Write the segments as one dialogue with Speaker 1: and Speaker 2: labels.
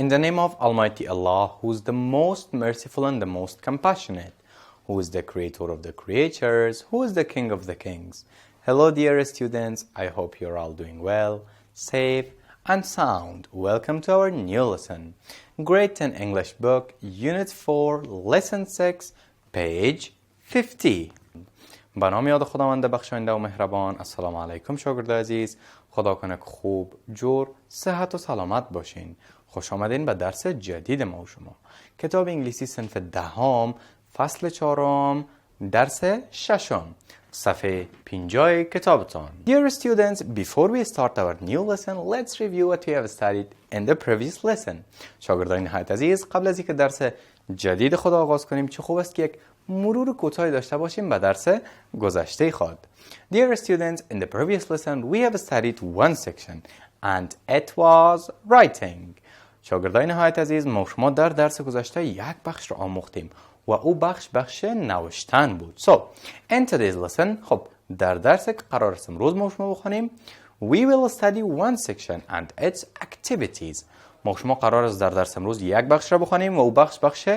Speaker 1: In the name of Almighty Allah, who is the most merciful and the most compassionate, who is the creator of the creatures, who is the king of the kings. Hello dear students, I hope you're all doing well, safe and sound. Welcome to our new lesson. Grade 10 English book, Unit 4, Lesson 6, page 50. به نام یاد خداوند بخشاینده و مهربان. السلام علیکم شاگرد عزیز. خدا کنه که خوب، جور، صحت و سلامت باشین. خوش آمدین به درس جدید ما و شما. کتاب انگلیسی صنف 10 فصل 4 درس 6 صفحه 50 کتابتان. Dear students, before we start our new lesson, let's review what we have studied in the previous lesson. شاگردان نهایت عزیز، قبل از اینکه درس جدید خود آغاز کنیم چه خوب است که یک مرور کوتاهی داشته باشیم به درس گذشته خود. Dear students, in the previous lesson we have studied one section and it was writing. شاگردان نهایت عزیز، ما شما در درس گذشته یک بخش را آموختیم و او بخش نوشتن بود. So, in today's lesson، خب در درس که قرار است امروز ما شما بخونیم we will study one section and its activities. ما شما قرار است در درس امروز یک بخش را بخونیم و او بخش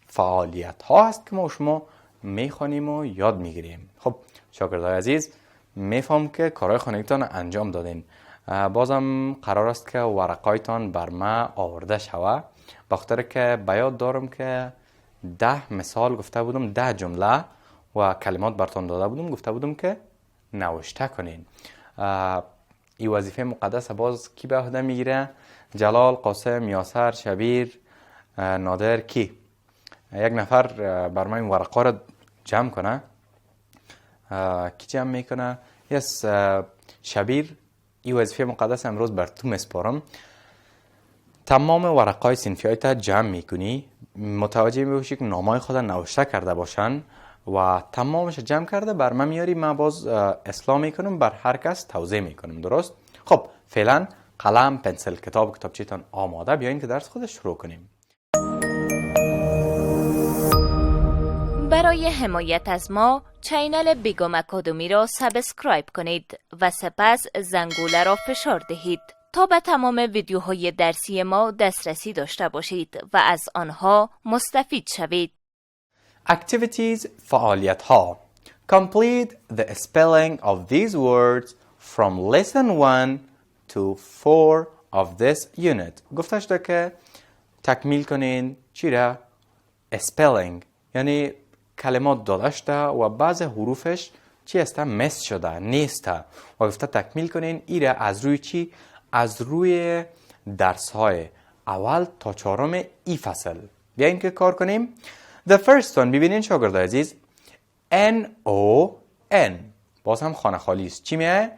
Speaker 1: فعالیت ها است که ما شما میخوانیم و یاد میگیریم. خب شاگردای عزیز، میفهم که کارهای خانگیتان انجام دادین. بازم قرار است که ورقایتان بر ما آورده شوه، بخاطر که بیاد دارم که 10 مثال گفته بودم، 10 جمله و کلمات براتون داده بودم، گفته بودم که نوشته کنین. این وظیفه مقدس باز کی به عهده میگیره؟ جلال، قاسم، یاسر، شبیر، نادر. کی یک نفر بر من این ورقا را جمع کنه؟ کی جمع میکنه؟ یس، شبیر. این وظیفه مقدس امروز بر تو مسپارم. تمام ورقای صنفی های تا جمع میکنی، متوجه میباشی که نامای خود نوشته کرده باشن و تمامش جمع کرده بر من میاری. من باز اصلاح میکنم، بر هر کس توضیح میکنم. درست؟ خب فعلا قلم، پنسل، کتاب و کتابچه‌تان آماده، بیاین که درس خود شروع کنیم.
Speaker 2: برای حمایت از ما چینل بیگم اکادمی را سابسکرایب کنید و سپس زنگوله را فشار دهید تا به تمام ویدیوهای درسی ما دسترسی داشته باشید و از آنها مستفید شوید.
Speaker 1: Activities، فعالیت ها. Complete the spelling of these words from lesson 1 to 4 of this unit. گفته شده که تکمیل کنین چی را؟ spelling، یعنی کلمات داده شده و بعض حروفش چی هسته؟ مس شده، نیسته و گفته تکمیل کنین ای را از روی چی؟ از روی درس های اول تا 4 ای فصل. بیاین که کار کنیم. The first one، ببینین شاگردای عزیز، N-O-N، باز هم خانه خالی است. چی میه؟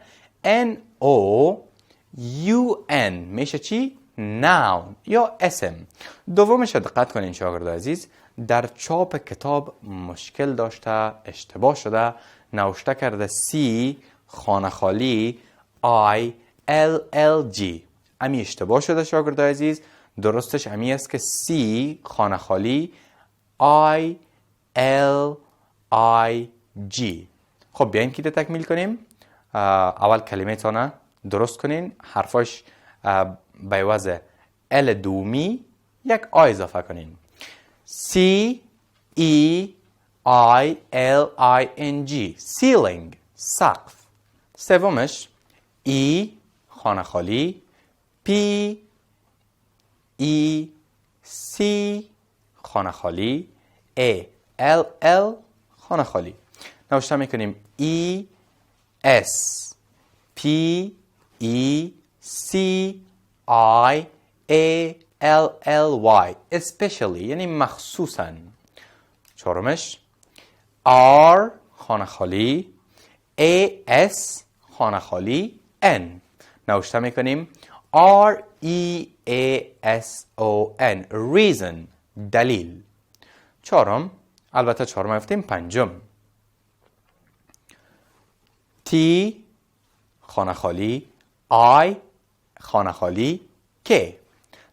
Speaker 1: N-O-U-N میشه چی؟ noun یا اسم. دومش دقت کنین شاگردای عزیز، در چاپ کتاب مشکل داشته، اشتباه شده، نوشته کرده C خانه خالی I-L-L-G. امی اشتباه شده شاگردای عزیز. درستش امی است که C خانه خالی I-L-I-G. خب بیاین که تکمیل کنیم. اول کلمه تانه درست کنین، حرفاش به وضع L دومی یک آ اضافه کنین. C-E-I-L-I-N-G ceiling، سقف. سومش E خانه خالی P-E-C خانه خالی A-L-L خانه خالی. نوشته میکنیم E-S-P-E-C-I-A-L-L-Y especially، یعنی مخصوصاً. چهارمش R خانه خالی A-S خانه خالی N. نوشته میکنیم R-E-A-S-O-N reason، دلیل. چهارم، البته چهارم گفتیم، پنجم T خانه خالی I خانه خالی K.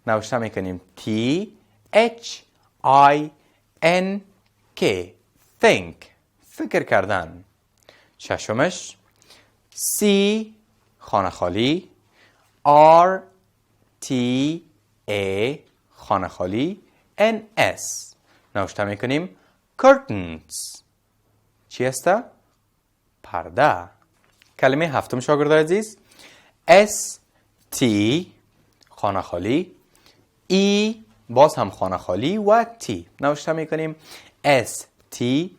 Speaker 1: نوشته میکنیم T-H-I-N-K think، فکر کردن. ششمش C خانه خالی R-T-A خانه خالی NS. نوشته میکنیم curtains. چی است؟ پرده. کلمه هفتم شاگردان عزیز ST خانه خالی E باز هم خانه خالی و T. نوشته میکنیم STREET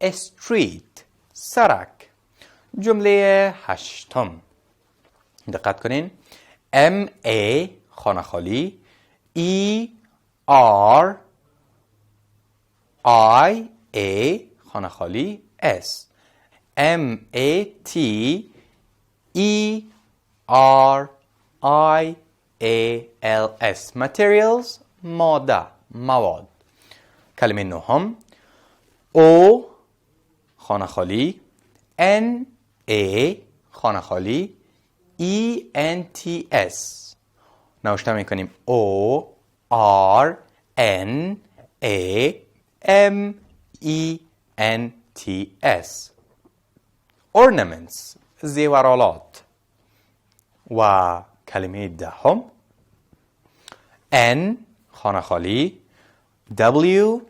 Speaker 1: street سرک. جمله هشتم دقت کنین MA خانه خالی ERIA خانه خالی S. MATERIALS materials ماده مواد. کلمه نهم O خانه خالی NA خانه خالی ENTS. نوشته میکنیم O R N A M E N T S. ornaments زیورالات. و کلمه دهم N خانه خالی W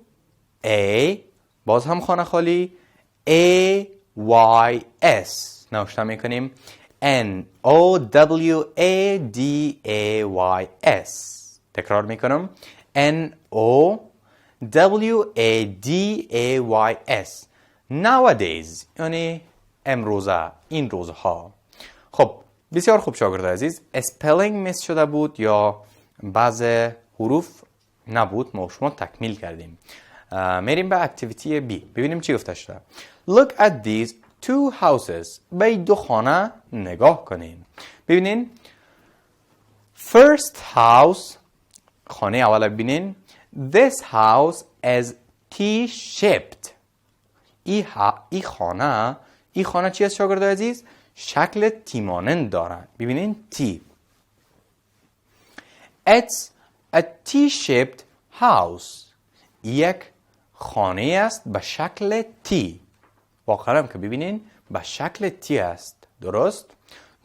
Speaker 1: A باز هم خانه خالی A Y S. نوشته میکنیم N O W A D A Y S. تکرار میکنم N O W A D A Y S. nowadays یعنی امروزه، این روزها. خب بسیار خوب شاگرد عزیز، اسپلینگ میس شده بود یا بعض حروف نبود، ما شما تکمیل کردیم. میریم به اکتیویتی B. ببینیم چی گفته شده. Look at these two houses. به دو خانه نگاه کنین. ببینین first house خانه اول ببینین this house is T-shaped. این خانه چی است شاگرد عزیز؟ شکل تی مانند دارد. ببینین T. It's a T-shaped house. یک خانه است به شکل تی. واقعا هم که ببینین به شکل تی است. درست؟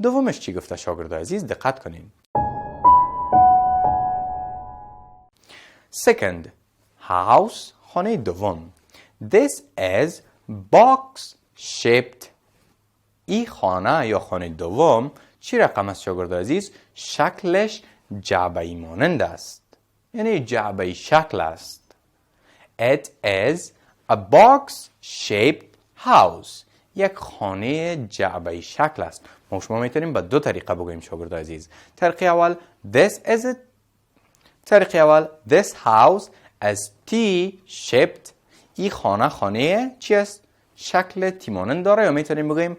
Speaker 1: دومش چی گفته شاگرد عزیز؟ دقت کنین. Second house خانه دوم. This is box shaped. این خانه یا خانه دوم چی رقم است شاگرد عزیز؟ شکلش جعبه‌ای مانند است. یعنی جعبه‌ای شکل است. It is a box-shaped house. یک خانه جعبه‌ای شکل است. ما شما میتونیم به دو طریقه بگوییم شاگرد عزیز. طریقه اول this house is T-shaped. این خانه چی است؟ شکل تی مانند داره. یا میتونیم بگوییم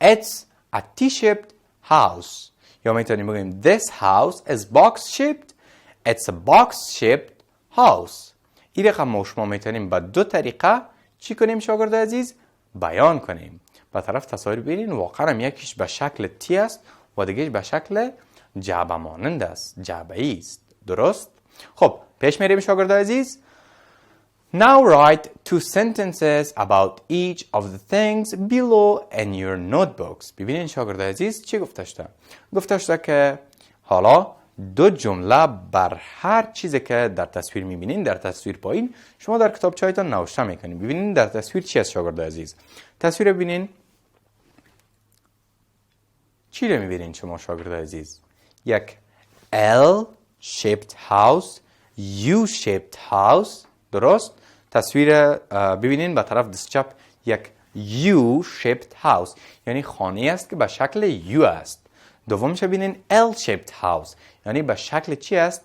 Speaker 1: it's a T-shaped house. یا میتونیم بگوییم this house is box-shaped. It's a box-shaped house. این رقم ما شما میتونیم با دو طریقه چی کنیم شاگرد عزیز؟ بیان کنیم. به طرف تصاویر ببینین واقعا هم یکیش به شکل تی است و دیگهش به شکل جعبه مانند است. جعبه‌ای است. درست؟ خب پیش میریم شاگرد عزیز. Now write two sentences about each of the things below in your notebooks. ببینین شاگرد عزیز چی گفته شده؟ گفته شده که حالا دو جمله بر هر چیزی که در تصویر میبینین در تصویر پایین شما در کتابچه‌تان نوشته میکنین. ببینین در تصویر چی است شاگرد عزیز؟ تصویر ببینین. چی رو میبینین شما شاگرد عزیز؟ یک L shaped house, U shaped house. درست؟ تصویر ببینین به طرف دست چپ یک U shaped house یعنی خانه است که به شکل U است. دومش ببینین L shaped house یعنی به شکل چی است؟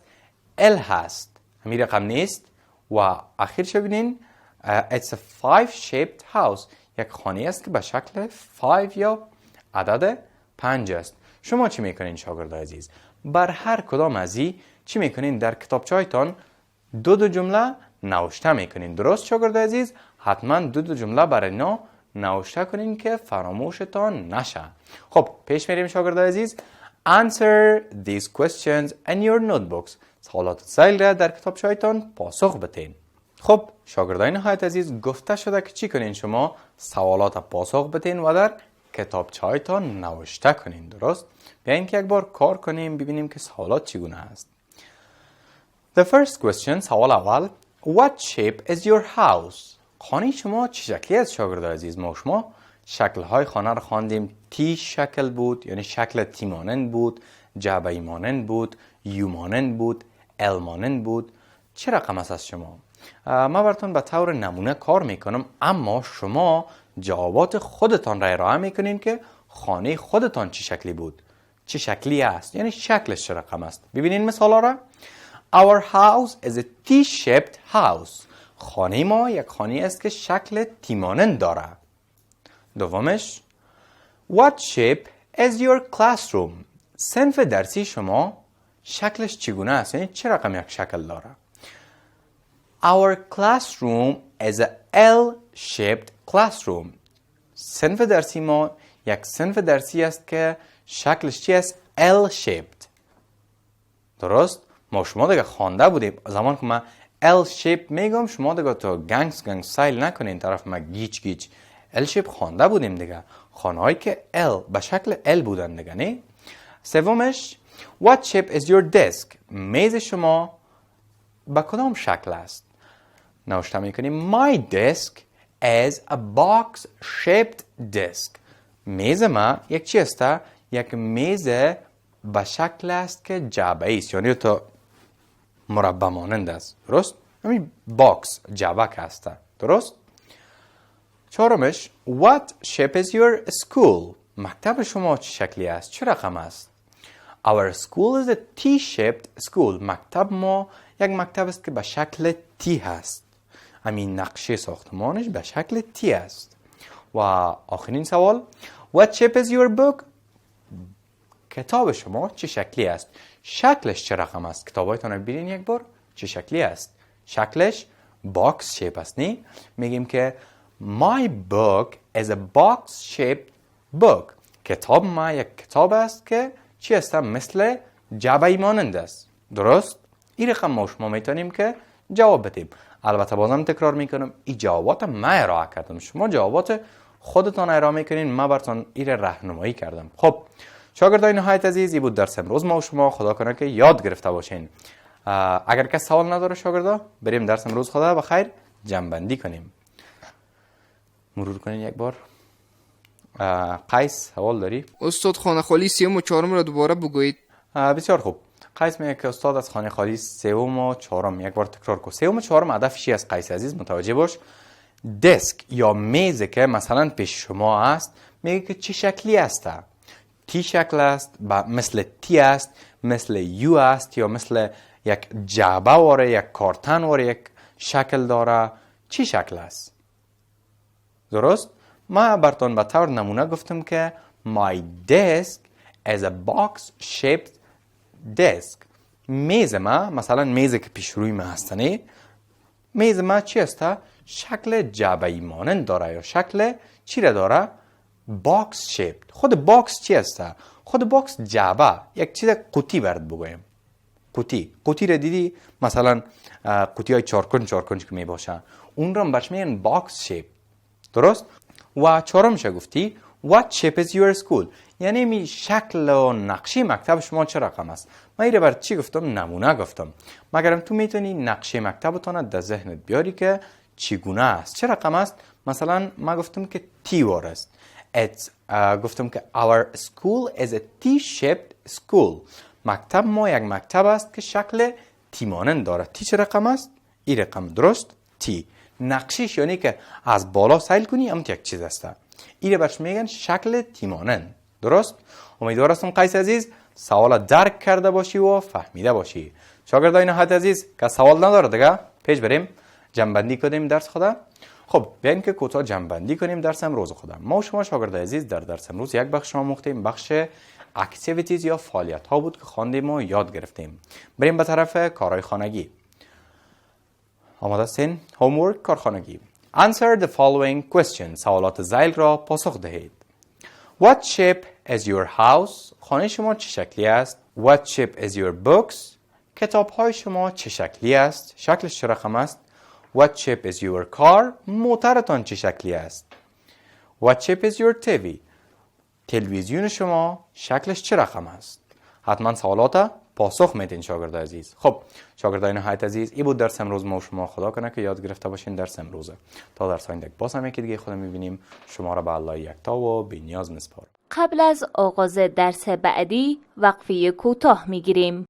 Speaker 1: L هست. همین رقم نیست. و اخیرش ببینین it's a 5 shaped house یک خانه است که به شکل 5 یا عدد 5 است. شما چی میکنین شاگرد عزیز؟ بر هر کدام از این چی میکنین در کتابچه‌تان دو جمله نوشته میکنین. درست شاگرد عزیز؟ حتما دو جمله برای اینا نوشته کنین که فراموشتان نشه. خب پیش میریم شاگرد عزیز. Answer these questions in your notebooks. سوالات سائل را در کتابچه‌تان پاسخ بدین. خب شاگردان نهایت عزیز گفته شده که چی کنین شما؟ سوالات پاسخ بدین و در کتابچه‌هایتان نوشته کنین. درست؟ بیاین که یک بار کار کنیم ببینیم که سوالات چگونه است. The first question، سوال اول، What shape is your house؟ خانه شما چه شکلی است شاگرد عزیز؟ ما شما شکل‌های خانه را خواندیم. تی شکل بود، یعنی شکل تی مانند بود، جعبه مانند بود، یو مانند بود، ال مانند بود. چه رقم است از شما؟ ما براتون به طور نمونه کار میکنم، اما شما جوابات خودتان را ارائه میکنین که خانه خودتان چه شکلی بود، چه شکلی است، یعنی شکلش چه رقم است. ببینین مثالا را. Our house is a T-shaped house. خانه ما یک خانه است که شکل تی مانند داره. دومش، What shape is your classroom؟ صنف درسی شما شکلش چگونه است، یعنی چه رقم یک شکل داره. Our classroom is a L-shaped classroom. صنف درسی ما یک صنف درسی است که شکلش چی است؟ L-shaped. درست؟ ما شما دیگه خوانده بودیم زمان که ما L-shaped میگم، شما دیگه تو گنگ سایل نکنین طرف ما گیچ L-shaped خوانده بودیم دیگه. خانه هایی که L به شکل L بودن دیگه، نه؟ سومش، What shape is your desk؟ میز شما به کدام شکل است؟ نوشته میکنیم My desk is a box shaped desk. میز ما یک چی است؟ یک میز به شکل است که جعبه است، یعنی تو مربع مانند است. درست؟ همین باکس جعبه است. درست؟ چهارمش، What shape is your school؟ مکتب شما چه شکلی است؟ چه رقم است؟ Our school is a T-shaped school. مکتب ما یک مکتب است که به شکل T هست. همین نقشه ساختمانش به شکل T است. و آخرین سوال، What shape is your book؟ کتاب شما چه شکلی است؟ شکلش چه رقم است؟ کتابایتان رو ببینین یک بار چه شکلی است؟ شکلش باکس شیپ است، نه؟ میگیم که My book is a box shaped book. کتاب ما یک کتاب است که چی است؟ مثل جعبه مانند است. درست؟ این رقم ما شما میتونیم که جواب بدیم. البته بازم تکرار میکنم این جوابات ما ارائه کردم، شما جوابات خودتان ارائه میکنین، ما براتون این راهنمایی کردم. خب شاگردای نهایت عزیز، این بود درس امروز ما و شما. خدا کنه که یاد گرفته باشین. اگر کس سوال نداره شاگردا، بریم درس امروز خدا بخیر جمع کنیم. مرور کنین یک بار. قیس سوال داری؟
Speaker 3: استاد خانه خالی سوم و چهارم را دوباره بگویید.
Speaker 1: بسیار خوب. قیس میگه که استاد از خانه خالی سوم و چهارم یک بار تکرار کن. سوم و چهارم هدف چی است قیس عزیز؟ متوجه باش. دسک یا میز که مثلا پیش شما است میگه که چه شکلی است؟ تی شکل است، مثل تی است، مثل یو است، یا مثل یک جعبه واره، یک کارتن واره یک شکل داره. چی شکل است؟ درست؟ ما براتون به طور نمونه گفتم که My desk is a box shaped desk. میز ما مثلا میزی که پیش روی ما هستنه، میز ما چی است؟ شکل جعبه مانند داره یا شکل چی را داره؟ باکس شیپ. خود باکس چی است؟ خود باکس جعبه، یک چیز قوطی برد بگویم. قوطی را دیدی؟ مثلا قوطی های چارکنج که می باشه، اون را برش میگن باکس شیپ. درست؟ و چهارمش گفتی What shape is your school؟ یعنی می شکل و نقشه مکتب شما چه رقم است؟ من این را بر چی گفتم؟ نمونه گفتم. مگرم تو میتونی نقشه مکتبتان در ذهنت بیاری که چگونه است، چه رقم است. مثلا ما گفتم که تی وار است. گفتم که our school is a T-shaped school. مکتب ما یک مکتب است که شکل تی مانند داره. تی چه رقم است؟ این رقم. درست؟ تی. نقشش یعنی که از بالا سیل کنی اما یک چیز است. این برش میگن شکل تی مانند. درست؟ امیدوار هستم قیس عزیز سوال درک کرده باشی و فهمیده باشی. شاگردای نهایت عزیز که سوال نداره دیگه پیش بریم جمع کنیم درس خدا. خب بیاین که کوتاه جمع بندی کنیم درس امروز خودم. ما و شما شاگرد عزیز در درس امروز یک بخش آموختیم، بخش اکتیویتیز یا فعالیت ها بود که خواندیم و یاد گرفتیم. بریم به طرف کارهای خانگی. آماده هستین؟ هومورک کارخانگی. Answer the following question. سوالات ذیل را پاسخ دهید. What shape is your house؟ خانه شما چه شکلی است؟ What shape is your books؟ کتاب های شما چه شکلی است؟ شکلش چه رقم است؟ What shape is your car؟ موترتان چه شکلی است؟ What shape is your TV؟ تلویزیون شما شکلش چه رقم است؟ حتما سوالات پاسخ میدین شاگرد عزیز. خب شاگردای نهایت عزیز، این بود درس امروز ما و شما. خدا کنه که یاد گرفته باشین درس امروزه. تا درس آینده باز هم یکی دیگه خدا میبینیم. شما را به الله یکتا و بی‌نیاز میسپارم.
Speaker 2: قبل از آغاز درس بعدی وقفه کوتاه میگیریم.